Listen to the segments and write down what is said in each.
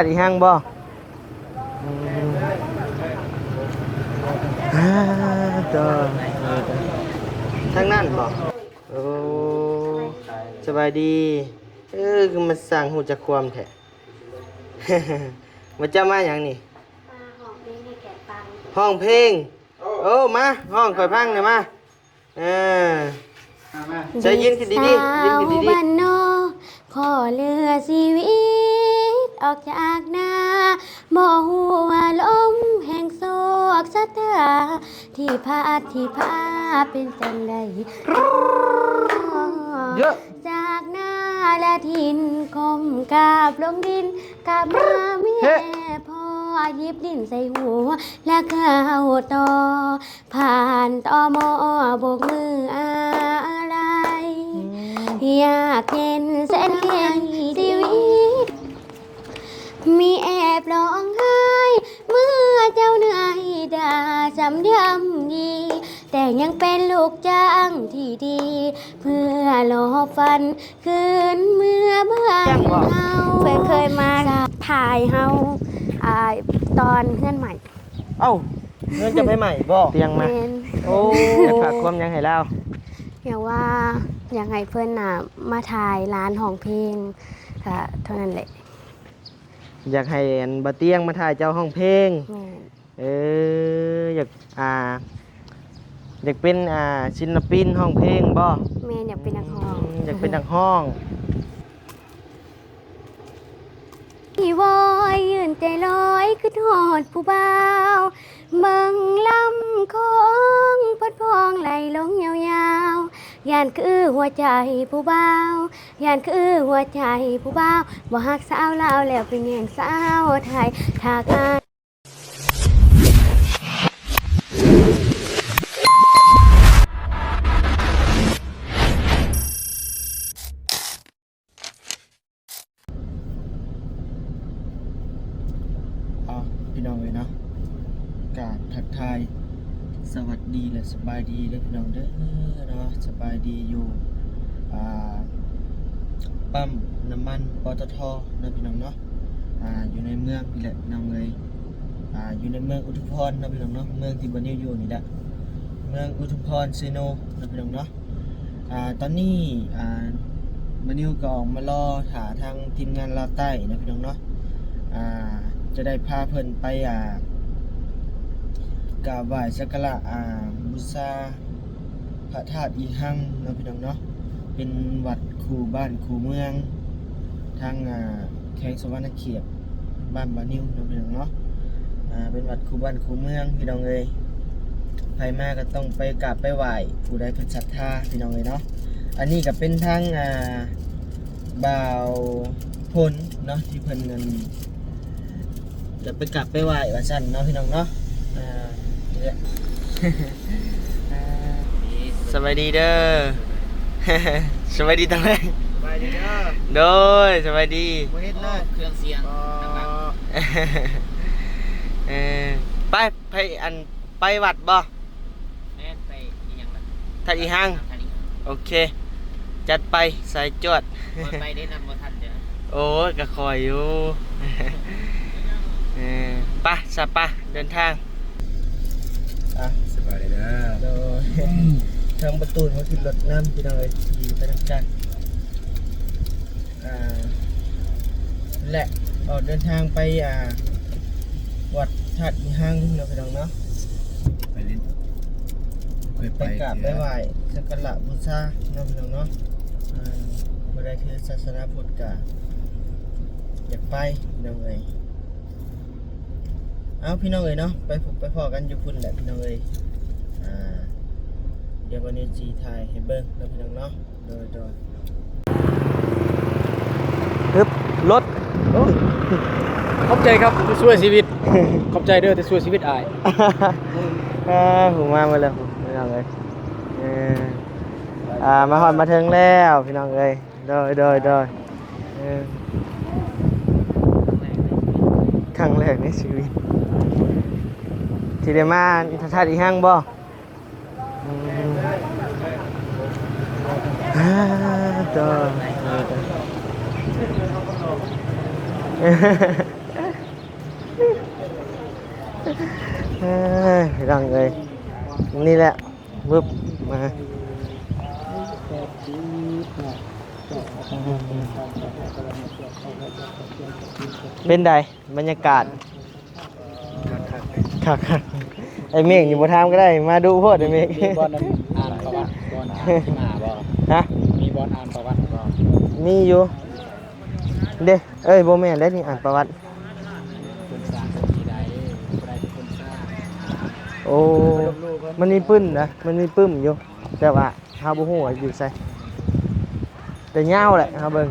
อีห้างบ่ตัวทางนั้นบ่โอ้สบายดีคือมาสั่งหูจักความแท้ มาจะมาอย่างนี้ห้องเพลงโอ้มาห้องคอยพังหน่อยมาใจเย็นขึ้นดีๆเย็นขึ้นดีบ้านนอกขอเลือชีวิตออกจากนาบ่หัวลมแห่งโศกสะตาที่พาเป็นจังใดเยอะจากนาและทินคมกาบลงดินกาบมาแม่พ่อหยิบดินใส่หัวและเข้าต่อผ่านต่อมอบกมืออะไรอยากเห็นแสนเข็นชีวิตมีแอบร้องไห้เมื่อเจ้าเหนื่อยด่าจำยำยีแต่ยังเป็นลูกจ้างที่ดีเพื่อหลอกฟันคืนเมื่อบ้านเฮาเคยมาถ่ายเฮาตอนเพื่อนใหม่เอ้าเงินจะไปใหม่บ่เตียงมาโอ้ฝากความยังให้เราอย่างว่าอยากให้เพื่อนมาถ่ายร้านของเพลงค่ะเท่านั้นแหละอยากให้บะเตียงมาถ่ายเจ้าห้องเพลงอยากเป็นศิลปินห้องเพลงบ่แม่อยากเป็นนักร้องอยากเป็นนักร้องพี่วอยยืนใจลอยคือทอดผู้บ่าวเบิ่งลำของพัดพองไหลลงยาวๆย่านคือหัวใจผู้บ่าวยานคือหัวใจผู้บ่าวบ่ฮักสาวลาวแล้วเป็นแย่งสาวไทยถ้าการพี่น้องเลยเนาะกราบทักทายสวัสดีและสบายดีเด้อพี่น้องเด้อเนาะสบายดีอยู่ปั๊มน้ำมันปตทนะพี่น้องเนาะอยู่ในเมืองนี่แหละพี่น้องเลยอยู่ในเมืองอุทุมพรนะพี่น้องเนาะเมืองที่บนิวอยู่นี่แหละเมืองอุทุมพรซีโนนะพี่น้องเนาะตอนนี้บนิวก็ออกมารอหาทางทีมงานลาวใต้นะพี่น้องเนาะจะได้พาเพิ่นไปกราบไหว้สักการะบูชาพระธาตุอีหังนะพี่น้องเนาะเป็นวัดคูบ้านคูเมืองทางแขวงสวรรณเขตบ้านบานิวนะพี่น้องเนาะเป็นวัดคูบ้านคูเมืองพี่น้องเอ้ยใครมาก็ต้องไปกราบไปไหว้ผู้ใดเพิ่นศรัทธาพี่น้องเอ้ยเนาะอันนี้ก็เป็นทางบ่าวพลเนาะที่เพิ่นนั้นจะไปกลับไปไหว้ว่าซั่นเนาะพี่น้องเนาะสวัสดีเด้อ สวัสดีตอนแรกสวัสดีเด้อโดยสวัสดีบ่เฮ็ดเลยเครื่องเสียงไปไปวัดบ่แม่นไปอีหยังล่ะท่าอีหังโอเคจัดไปสายจวดไปได้นำบ่ทันเด้อโอ้ยก็คอยอยู่ไปสับปะเดินทางสบายเลยนะโดยทางประตูเขาขึ้นรถน้ำพี่น้องเลยขี่ไปทางกันและออกเดินทางไปวัดธาตุอีหังเนาะพี่น้องเนาะไปเล่นไปกราบไปไหว้สักการะบูชาเนาะพี่น้องเนาะเมื่อใดคือศาสนาพุทธกะอยากไปพี่น้องเลยเอาพี่น้องเอ้ยเนาะไปพบไปพอกันอยู่พุ่นแหละพี่น้องเอ้ยเดี๋ยววันนี้จีถ่ายให้เบิ้งแล้วพี่น้องเนาะโดยฮึบรถขอบใจครับที่ช่วยชีวิตขอบใจเด้อที่ช่วยชีวิตอายผมมาแล้วพี่น้องเอ้ยมาฮอดมาถึงแล้วพี่น้องเอ้ยโดยครั้งแรกในชีวิตที่ได้มาธาตุอีหังบ่ตัว รังเลยนี่แหละบึบมาเป็นไดบรรยากาศคักไอเมฆอยู่บนทางก็ได้มาดูโพดไอเมฆ มีบอลอ่านประวัติบอลที่มาบ่ ฮะ มีบอลอ่านประวัติบ่ มีอยู่เด้เอ้ยโบแม่นได้นี่อ่านประวัติ คนสร้างคนที่ใดผู้ใดเป็นคนสร้าง โอ้มันมีปึ้นนะมันมีปึ้มอยู่แต่ว่าเฮาบ่ฮู้ว่าอยู่ไสแต่ยาวแหละเฮาเบิ่ง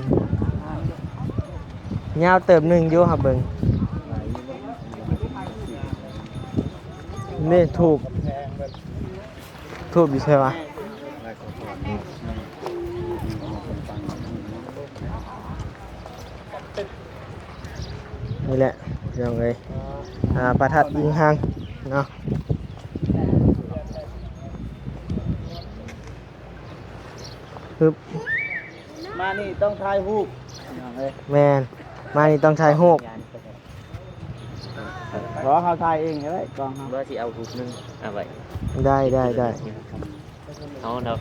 ยาวเติบหนึงอยู่เฮาเบิ่งนี่ถูกอยู่ใช่ปะนี่แหละยังไงประทัดยิงหางเนาะปึ๊บ มานี่ต้องถ่ายรูป แมนมานี่ต้องถ่ายรูป ขอเขาถ่ายเองก็ได้กองเขา ว่าสิเอารูปหนึงเอาไว้ ได้เอาเนาะ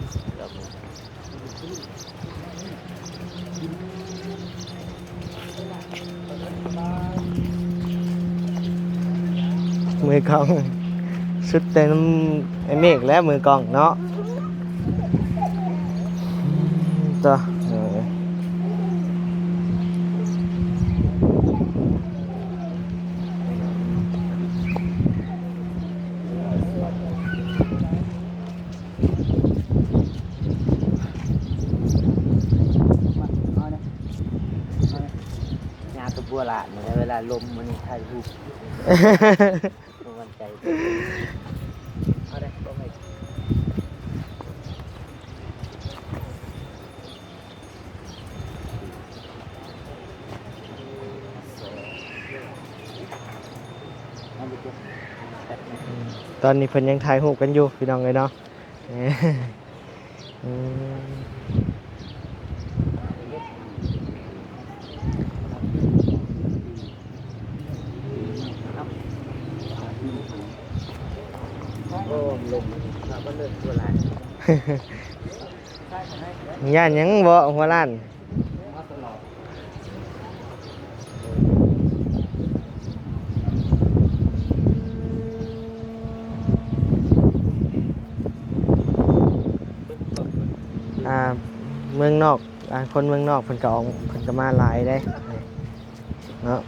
มือกล้องสุดเต็มไอเมฆและมือกล้องเนาะต่องานตัวบัวหลานเนี่ยเวลาลมมันนี่ถ่ายรูปบ่มั่นใจเอาได้บ่ไม่ ตอนนี้เพิ่นยังถ่ายรูปกันอยู่พี่น้องเลยเนาะอืมโอ้ลมเราก็เลิกบัวหลาน ย่านหยังบ่หัวล้านเมืองนอกคนเมืองนอกเพิ่นก็ออกเพิ่นก็มาหลายได้เนาะ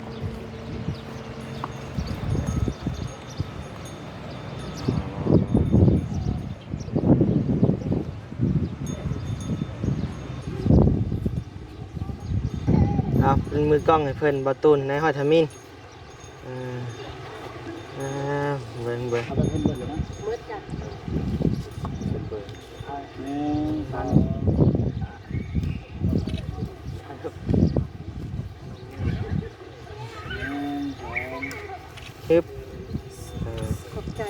เอาเป็นมือกล้องให้เพิ่นบ่ตูนในฮอดทมินเบิ่ง เอาไปเพิ่นเบิดเลยนะ มืดจ้ะ หนึ่งสอง ฮึบ ขอบใจ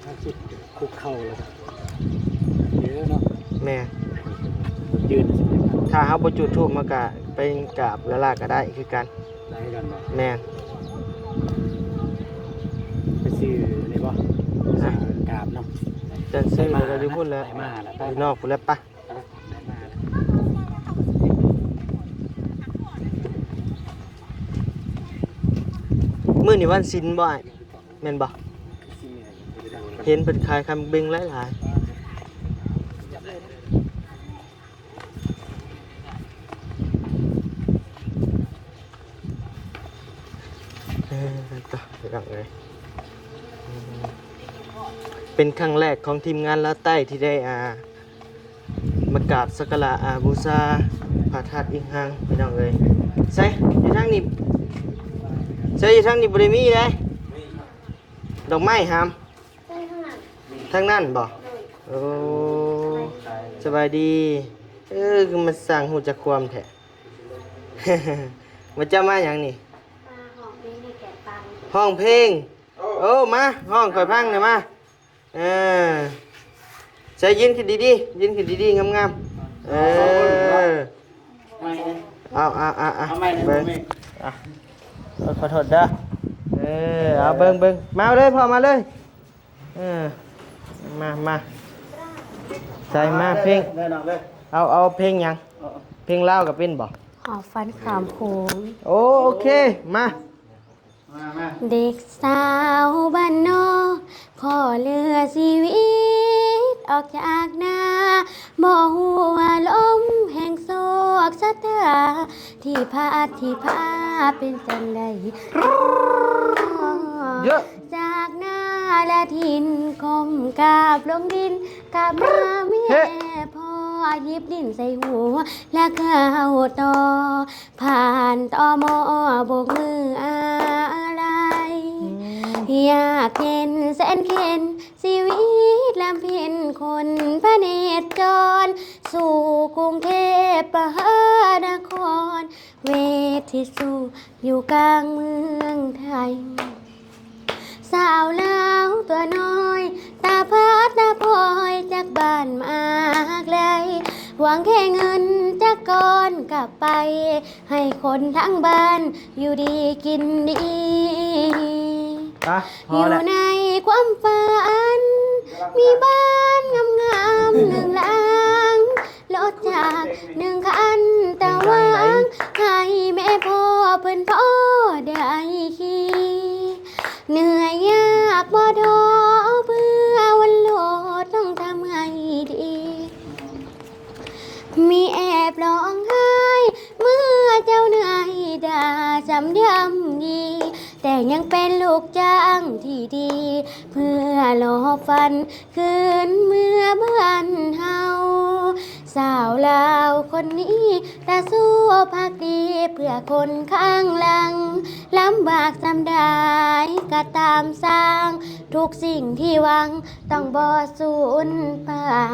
ทางสุดคุกเข่าเลยครับเยอะเนาะ แม่ ยืน ถ้าเฮาบ่จุดธูปมากะไปกราบละลาก็ได้คือกัน ได้กันบ่ แม่น ไปซื้อนี่บ่กราบเนาะ จังซี่เราจะพูดแล้ว ได้มาแล้ว ไปนอกพูดแล้วปะ ได้มาแล้ว มื้อนี้วันศีลบ่อ้ายแม่นบ่เห็นเพิ่นขายคำเบ่งหลายๆต่อไปกันเลยเป็นครั้งแรกของทีมงานลาวใต้ที่ได้มากราบสักการะบูชาพระธาตุอิงหังพี่น้องเอ้ยใส่อยู่ทางนี้ใส่อยู่ทางนี้บ่ได้มีเด้ดอกไม้หาม ใช่ข้างหลัง ทางนั้นบ่โอ้สบายดีคือมาสร้างหูจักความแท้ มาจะมาหยังนี่ ปลาหอมเป็นให้แกะปัง ห้องเพลงโอ้มาห้องข่อยพังหน่อยมาเออใจ ใจยินขึ้นดีๆยินขึ้นดีๆงามๆไม่เลย เอาไม่เลย เบิ่งอ่ะขอโทษเด้อเอาเบิ่งมาเลยพ่อมาเลยมาใส่มาเพลง เดินออกเลย เอาเพลงหยังเพลงลาวกับเป็นบ่ หอบฟันขามโขง โอเคมา เด็กสาวบ้านนอกขอเลือชีวิตออกจากนาบ่หัวลมแห่งโศกสะเทือที่พาเป็นจังใด เยอะ จากหน้าและทินกลมกราบลงดินกราบมาแม่พ่อหยิบดินใส่หัวและเข้าต่อผ่านต่อมอบกมืออะไรอยากเห็นแสนเข็นชีวิตลำเพ็ญคนพระเนจรสู่กรุงเทพมหานครเวทีสู่อยู่กลางเมืองไทย สาวลาวตัวน้อยตาพัดตาพลอยจากบ้านมาไกลหวังแค่เงินจากก่อนกลับไปให้คนทั้งบ้านอยู่ดีกินดี อ่ะพ อ อยู่ แล้ว ในความฝันมีบ้านงามๆหนึ่งหลังรถจากหนึ่งคันแต่หวังให้แม่พ่อเพิ่นพ่อได้ขี่เหนื่อยยากบ่ท้อเพื่อวันโลดต้องทำให้ดี มีแอบร้องไห้เมื่อเจ้านายด่าจำยำยีแต่ยังเป็นลูกจ้างที่ดี เพื่อหลอกฟันคืนเมื่อบ้านเฮาสาวลาวคนนี้แต่สู้พักดีเพื่อคนข้างหลังลำบากจำได้ก็ตามสร้างทุกสิ่งที่หวังต้องบ่สูญเปล่า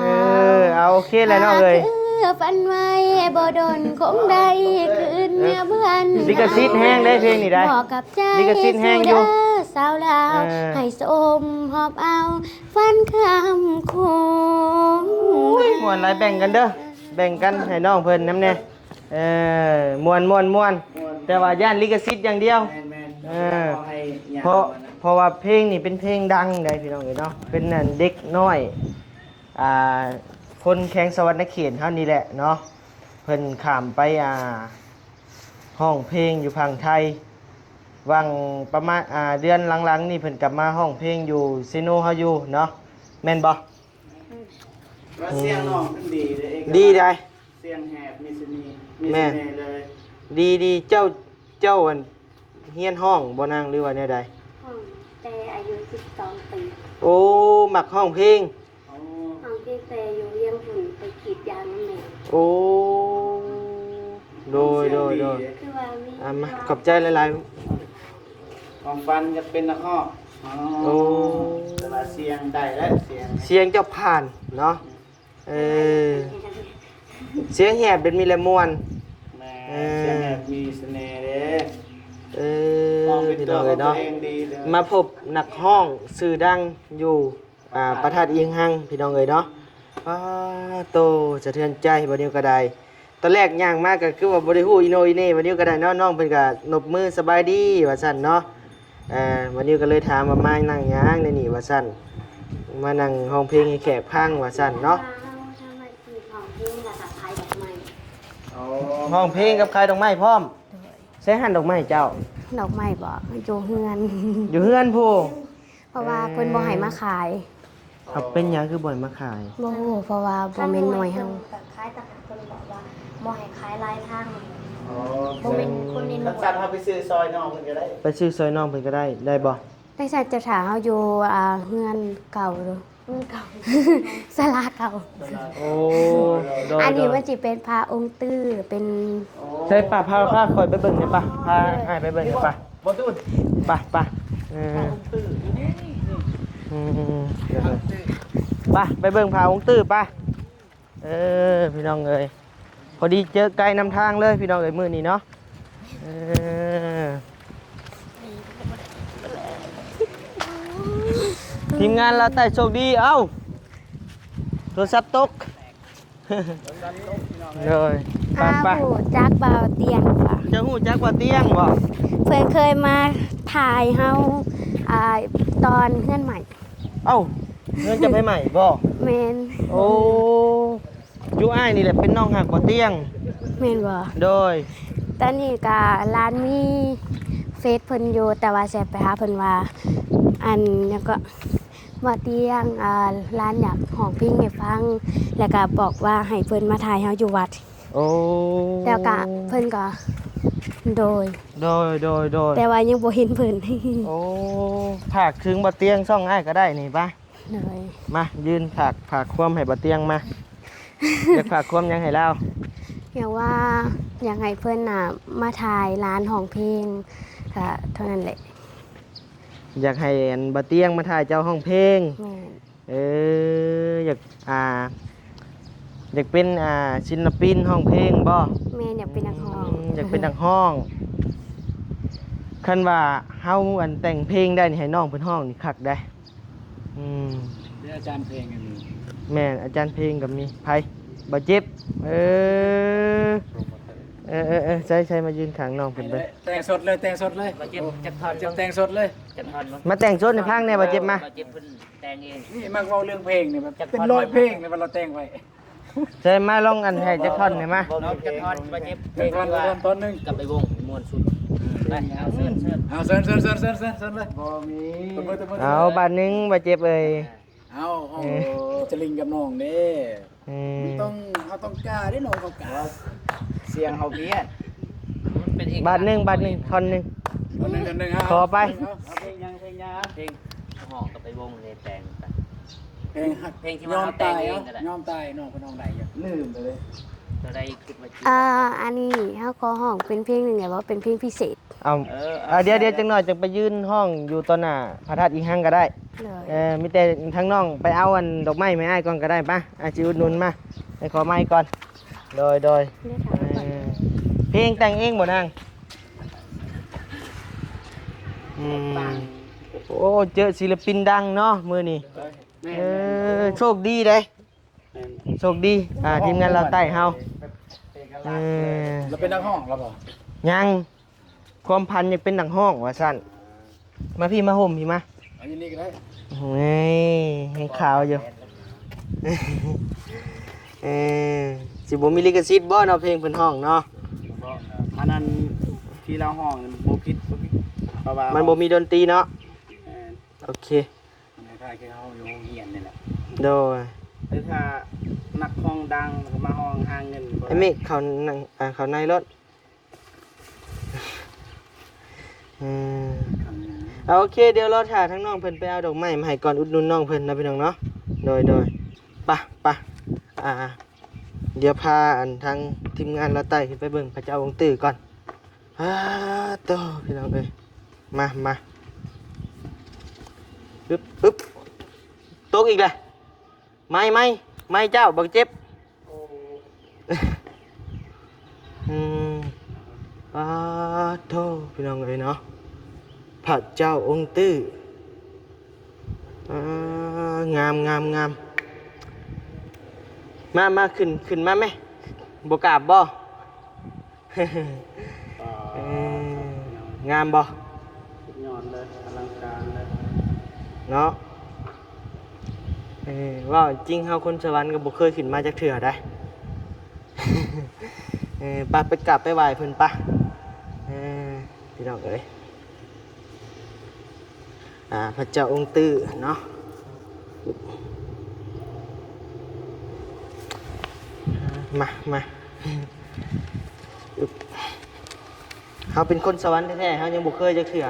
เอาโอเคแล้วเนาะเลย ฝันไว้บ่โดนคงได้คืนเนื้อเพื่อน ลิขสิทธิ์แห้งได้เพลงนี่ได้ บอกกับใจ ลิขสิทธิ์แห้งอยู่ สาวลาวให้สมหอบเอาฟันคำคง มวนหลายแบ่งกันเด้อแบ่งกันให้น้องเพิ่นน้ำแน่มวนแต่ว่าย่านลิขสิทธิ์อย่างเดียว แมน ให้เพราะว่าเพลงนี่เป็นเพลงดังได้พี่น้องเอ้ยเนาะเป็นนั่นเด็กน้อยคนแข่งสวรรณเขตเท่านี้แหละเนาะเพิ่นข้ามไปห้องเพลงอยู่พังไทยวังประมาณเดือนหลังๆนี่เพิ่นกลับมาห้องเพลงอยู่ซิโนเฮาอยู่เนาะแม่นบ่ ว่าเสียงน้องมันดีเลยเอง ดีได้ เสียงแหบมีเสน่ห์เลย ดีเจ้าอันเฮียนห้องบ่นางหรือว่าแนวใด แต่อายุ12 ปี โอ้มักห้องเพลง ห้องที่แต่อยู่เรียงหุ่นไปกรีดยางนั่นเอง โอ้โดย คือว่ามี มาขอบใจหลาย ของฟันจะเป็นนักฮ้อ โอ้ แต่ว่าเสียงได้และเสียง ๆเสียงเจ้าผ่านเนาะเสียงแหบเป็นมีละมวน แม่เสียงแหบมีเสน่ห์เด้มองเป็น พี่ ตั น้ ว อง ข เอ้ อย งตัว เนาะ เองดีเลย มาพบนักห้องสื่อดังอยู่ประทาดเอียงหังพี่น้องเอ้ยเนาะโตสะเทือนใจบ่เดียวก็ได้ตอนแรกย่างมากก็คือว่าบ่ได้ฮู้อีโนอีเน่บ่เดียวก็ได้เนาะน้องเพิ่นก็นบมือสบายดีว่าซั่นเนาะวันนี้ก็เลยถามว่ามานั่งหยังในนี่ว่าซั่นมานั่งห้องเพลงให้แขกพังว่าซั่นเนาะ ทำไมสีของที่นี่ราคาขายดอกไม้ ห้องเพลงกับขายดอกไม้พร้อมใช้หั่นดอกไม้เจ้า ดอกไม้บ่อยู่เฮือน อยู่เฮือนผู้ เพราะว่าเพิ่นบ่ให้มาขาย เอาเป็นหยังคือบ่อยมาขาย บ่ฮู้เพราะว่าบ่แม่นหน่วยเฮา คล้ายต่างหากคนบอกว่าบ่ให้ขายลายทาง บ่เป็นคนในหน่วยสั่นเฮาไปซื้อซอยน้องเพิ่นก็ได้ ไปซื้อซอยน้องเพิ่นก็ได้บ่ ตั้งแต่จะถามเฮาอยู่เฮือนเก่าเด้อเฮือนเก่า ศาลาเก่า โอ้โดย อันนี้มันสิเป็นพระองค์ตื้อเป็น ใช่ป่ะพาคอยไปเบิ่งเนี่ยป่ะพาให้ไปเบิ่งเนี่ยป่ะ บ่ตู้ ป่ะป่ะไปเบิ่งพาองค์ตื้อป่ะพี่น้องเอ้ยพอดีเจอไกลนำทางเลยพี่น้องเอ้ยมื้อนี้เนาะทีมงานเราแต่โชคดีเอ้าโท รศัพท์ตกเลยไป อา ไป ผู้จักเบาเตียงค่ะ จะหูจักว่าเตียงบ่ เพื่อนเคยมาถ่ายเฮาอ่าตอนเพื่อนใหม่ เอ้าเงินจะไปใหม่บ่ เมน โอ้ยูอ้ายนี่แหละเป็นน้องหักบ่เตียง เมนบ่ โดย ตอนนี้ก็ร้านมีเฟซเพิ่นอยู่แต่ว่าแซ่บไปหาเพิ่นว่าอันแล้วก็บ่เตียงร้านอยากห้องเพลงให้ฟัง แล้วก็บอกว่าให้เพิ่นมาถ่ายเฮาอยู่วัด โอ้ แล้วก็เพิ่นก็โดย โดย แต่ว่ายังบ่เห็นเพิ่น โอ้ผากถึงบ่เตียงซ่องอ้ายก็ได้นี่ปะ โดย มายืนผากความให้บ่เตียงมา อยากผากความหยังให้เรา อย่างว่าอยากให้เพิ่นน่ะมาถ่ายร้านห้องเพลงก็เท่านั้นแหละ อยากให้อันบ่เตียงมาถ่ายเจ้าห้องเพลง แม่น อยากอยากเป็นศิลปินห้องเพลงบ่ แม่นอยากเป็นนักร้อง อยากเป็นนักห้องคันว่าเฮาอันแต่งเพลงได้นี่ให้น้องเพิ่นห้องนี่คักได้อืม เดี๋ยวอาจารย์เพลงกันมี แม่นอาจารย์เพลงก็มีไผบ่เจ็บใช่มายืนข้างน้องเพิ่นเบิ่ง แต่งสดเลยแต่งสดเลย บ่เจ็บจักท่อน จะแต่งสดเลย จักท่อนบ่ มาแต่งโซนในพังแน่บ่เจ็บมา บ่เจ็บเพิ่นแต่งเอง นี่มักเว้าเรื่องเพลงนี่แบบเป็นร้อยเพลงเนี่ยเราแต่งไว้ ใช่มาลองอันให้จักท่อนหน่อยมา บ่มีจักท่อนบ่เจ็บ เพลงตอนนึง กลับไปวงม่วนสุดไปเอาเชิญ เอาเซินเลยบ่มีตบมือ เอาบาดหนึงบ่เจ็บเอ้ย เอาจะลิงกับน้องเด้ อืม ต้องกล้าได้น้องเขากล้าเสียงเฮาเพี้ยน มันเป็นเอก บาทหนึงท่อนหนึง คนนึงฮะ ขอไป เอาเพลงยัง เพลงห้องกลับไปวงเลยแต่งไป เพลงหัก เพลงที่ว่าเราแต่งเองก็ได้ ยอมตายน้องคนน้องใดอย่าลืมไปเลย จะได้คิดว่า อันนี้เฮาขอห้องเป็นเพลงหนึงแต่ว่าเป็นเพลงพิเศษ เอาเดี๋ยวจังหน่อยจะไปยืนห้องอยู่ตอนหน้าพระธาตุอีกห้างก็ได้ เลย มีแต่ทั้งน้องไปเอาอันดอกไม้ไม่อ้ายก่อนก็ได้ป่ะจิอุดหนุนมาไปขอไม้ก่อนโดย เรียกถามก่อน เพลงแต่งเองบ่นางโอ้เจอศิลปินดังเนาะมื้อนี้โชคดีเด้โชคดีทีมงานเราใต้เฮา เราเป็นนักห้องเราบ่ ยังความพันยังเป็นดังห้องว่าซั่นมาพี่มาห่มพี่มา อันนี้ก็ได้ เฮ้ยให้ข่าวอยู่ สิบ่มีลิขสิทธิ์บ่เนาะเพลงเพิ่นห้องเนาะ อันนั้นที่เราห้องบ่ผิดเพราะว่า มันบ่มีดนตรีเนาะโอเค ถ้าแค่เฮาอยู่โรงเรียนนี่แหละ โดย แต่ถ้านักห้องดังก็มาห้องหาเงิน ไอ้เมฆเขานั่งเขาในรถเอาโอเคเดี๋ยวรอถ่าทั้งน้องเพิ่นไปเอาดอกไม้มาให้ก่อนอุดหนุนน้องเพิ่นนะพี่น้องเนาะโดยไปเดี๋ยวพาอันทางทีมงานเราไต่ขึ้นไปเบิ่งพระเจ้าองค์ตื้อก่อนโตพี่น้องเอ้ยมาปึ๊บตกอีกเลยไม่เจ้าบักเจ็บโตพี่น้องเอ้ยเนาะพระเจ้าองค์ตื้องามมาขึ้นมาไหมบกราบบ่ งามบ่ ยอดเลยอลังการเลย เนาะว่าจริงเฮาคนสวรรค์ก็บ่เคยขึ้นมาจากเถื่อได้ ไปกราบไปไหว้เพิ่นปะพี่น้องเอ้ยพระเจ้าองค์ตื้อเนาะมาเขาเป็นคนสวรรค์แท้ๆเขายังบ่เคยจะเถื่อ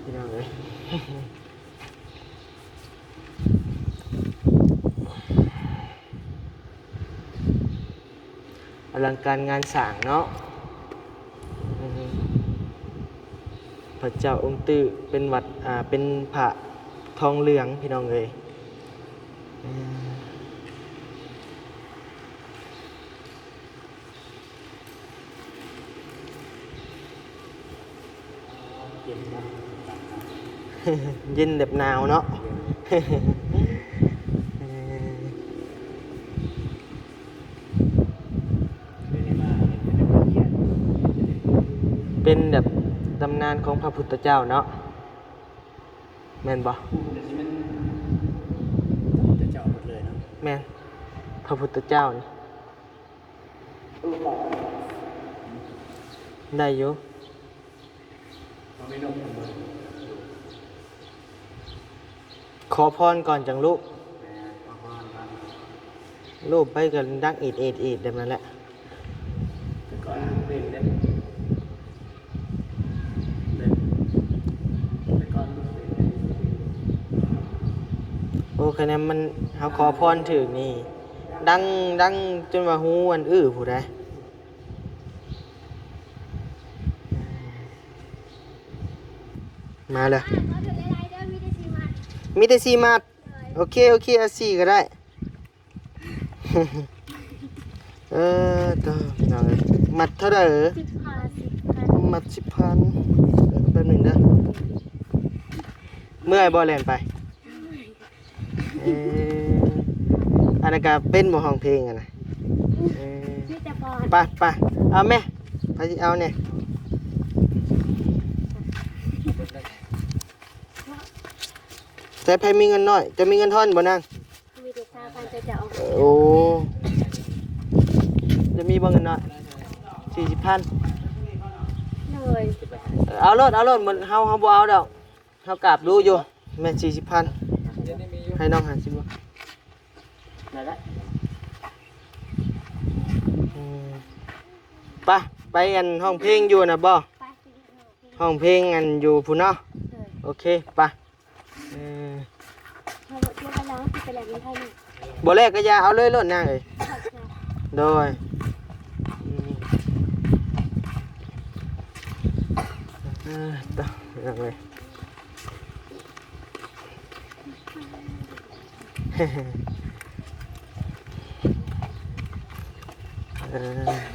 พี่น้องเอ้ย ลังการงานสร้างเนาะพระเจ้าองค์ตื้อเป็นวัดเป็นพระทองเหลืองพี่น้องเอ้ยเย็นแบบหนาวเนาะ เป็นแบบตำนานของพระพุทธเจ้าเนาะแม่นบ่ จะเจ้าหมดเลยเนาะ แม่นพระพุทธเจ้านี่ได้อยู่ขอพรก่อนจังลูกลูกไปกันดักเอ็ดแบบนั้นแหละโอ้คะแนนมันเขาขอพรถึงนี่ดังจนว่าหูอันผู้ใดมาเลยมีแต่4 มัดโอเคเอา4ก็ได้ ต่อพี่น้องเอ้ยมัดเท่าไหร่มัด10,000แป๊บหนึงเด้อเมื่อยบ่แล่นไปอันนั้นก็เป็นบ่ห้องเพลงอ่ะนะไปเอาแม่ไปเอาเนี่ยแต่ไผมีเงินน้อยจะมีเงินทอนบ่นาง มีแต่3,000จะเอา โอ้จะมีบ่เงินน้อย40,000 เลย เอารถมันเฮาบ่เอาดอกเฮากราบดูอยู่แม่น40,000ให้น้อง50บ่ได้ละไปอันห้องเพลงอยู่นะบ่ ไป ห้องเพลงอันอยู่พุ่นเนาะ เลย โอเคไปเราเที่ยวกันแล้วที่ไปแหล่งนี้ให้หนึ่ง บ่แลกก็อย่าเอาเลยรถนางเอ้ย ขอบใจ โดยต่อยังไง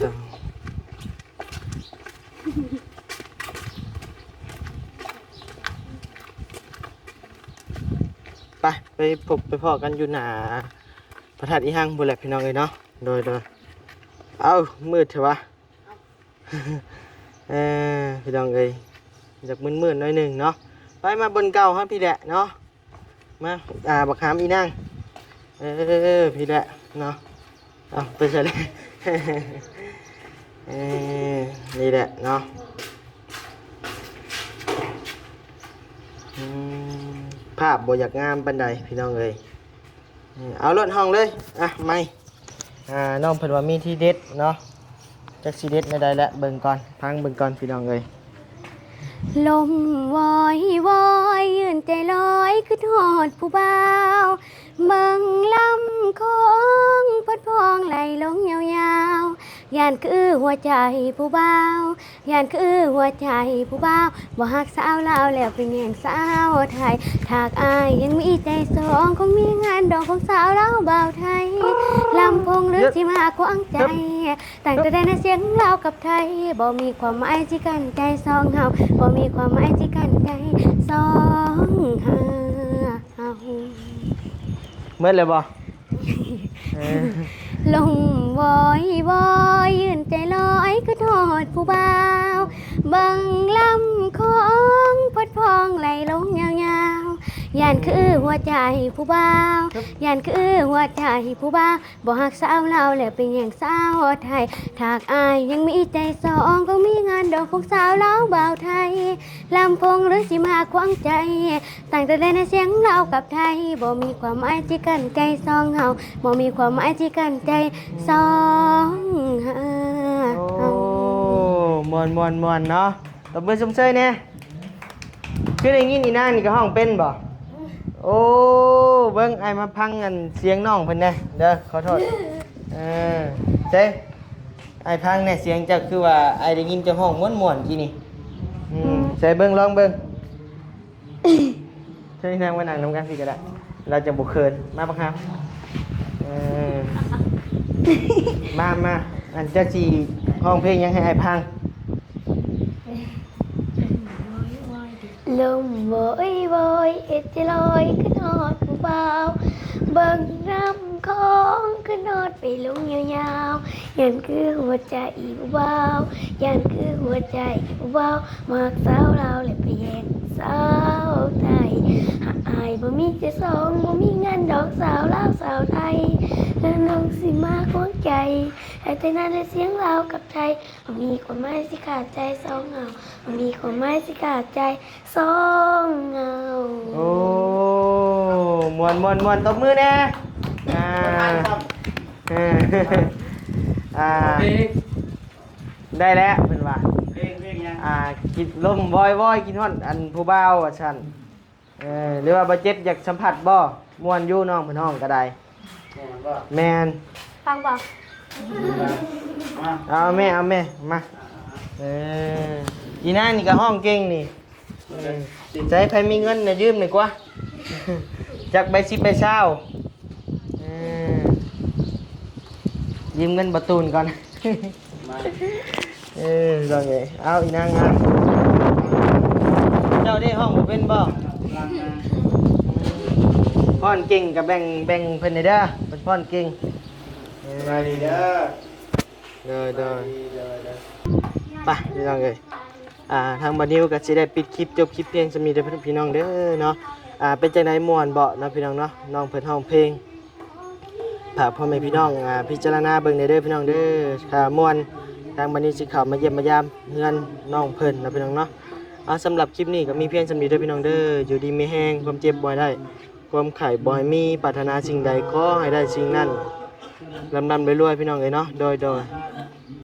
ต่อไปพบไปพอกันอยู่หน้าพระธาตุอีหังบุแหละพี่น้องเอ้ยเนาะโดยเอามืดเถอะวะ พี่น้องเอ้ยอยากมืดๆหน่อยหนึ่งเนาะไปมาบนเก่าฮะพี่แดะเนาะมาบักขามอีนางพี่แดะเนาะเอาไปใส่เลย นี่แหละเนาะภาพบ่อยากงามปานใดพี่น้องเอ้ยเอารถห้องเลยไม่น้องเพิ่นว่ามีที่เด็ดเนาะจักสิเด็ดในใดและเบิ่งก่อนพังเบิ่งก่อนพี่น้องเอ้ย ลมวอยวอยยืนใจลอยขึ้นหอดผู้บ่าวเมืองลำคงพัดพองไหลลงยาวๆยานคือหัวใจผู้บ่าวยานคือหัวใจผู้บ่าวบ่ฮักสาวลาวแล้วเป็นแย่งสาวไทยถากอายยังมีใจสองคงมีงานดอกของสาวลาวบ่าวไทยลำพงหรือที่มาขวางใจต่างแต่ได้เสียงลาวกับไทยบ่มีความหมายที่กันใจสองเฮาบ่มีความหมายที่กันใจสองเฮา เมื่อเลยบ่ ลงวอยวอยยืนใจลอยคือทอดผู้บ่าวบังลำของพัดพองไหลลงยาวๆยานคือหัวใจผู้บ่าวยานคือหัวใจผู้บ่าวบ่ฮักสาวลาวแล้วเป็นอย่างสาวไทยถากอายยังมีใจสองก็มีงานดอกของสาวลาวบ่าวไทยลำพงหรือสิมาขวางใจต่างแต่ได้ในเสียงลาวกับไทยบ่มีความหมายที่กันใจสองเฮาบ่มีความหมายที่กันใจสองเฮา โอ้มวนเนาะตบมือชมเชยเนี่ยคือได้ยินอีนางนี่ก็ห้องเป็นบ่โอ้เบิ่งไอ้มาพังกันเสียงน้องเพิ่นเด้อขอโทษเจ๊ ไอ้พังเนี่ยเสียงจะคือว่าไอ้ได้ยินเจะห้องม่วนๆกี่นี่ใส่เบิ้งลองเบิ้งใช่นั่งมานั่งน้ำกันพี่ก็ได้เราจะบุกเคินมาปะครับมาอันเจ้าจีห้องเพลงยังให้ไอ้พัง ลมโวยโวยเอ็ดจะลอยขึ้นฮอดผู้เบาเบิ่งน้ำของขึ้นฮอดไปลงยาวๆยันคือหัวใจอีกเบายันคือหัวใจอีกเบามากสาวเราเลยไปแย่งสาวไทยหากอายบ่มีเจะสองบ่มีเงินดอกสาวลาวสาวไทยแล้วน้องสิมาของใจให้แต่นั้นได้เสียงเรากับไทยบ่มีคนไม่สิขาดใจสองเงาบ่มีคนไม่สิขาดใจสองเงา โอ้มวนตบมือแน่ได้แล้วเป็นว่ากินลมวอยกินฮอดอันผู้บ่าวอ่ะฉันหรือว่าบ่เจ็บอยากสัมผัสบ่ม่วนอยู่น้องเพิ่นห้องก็ได้แม่น ฟังบอก เอาแม่มาอีน่านี่ก็ห้องเก่งนี่ใจใครมีเงินน่ะยืมหน่อยกว่าจักใบ10ใบ20ยืมเงินประตูนก่อนลองไงเอาอีนางงานเจ้าได้ห้องบ่เป็นบ่พ่อนเก่งกับแบ่งเพิ่นได้เด้อเพิ่นพ่อนเก่งมาดีเด้อเด้อไปพี่น้องเอ้ยทางบัดนี้ก็สิได้ปิดคลิปจบคลิปเพียงสมีเด้อพี่น้องเด้อเนาะเป็นจังได๋ม่วนบ่เนาะพี่น้องเนาะน้องเพิ่นร้องเพลงฝากพ่อแม่พี่น้องพิจารณาเบิ่งได้เด้อพี่น้องเด้อม่วนทางบัดนี้สิเข้ามาเยี่ยมมายามเฮือนน้องเพิ่นนะพี่น้องเนาะสำหรับคลิปนี้ก็มีเพียงสำนี้เด้อพี่น้องเด้ออยู่ดีมีแฮงความเจ็บบ่ได้ความไข้บ่ให้มีปรารถนาสิ่งใดขอให้ได้สิ่งนั้นลำรวยๆพี่น้องเอ้ยเนาะโดย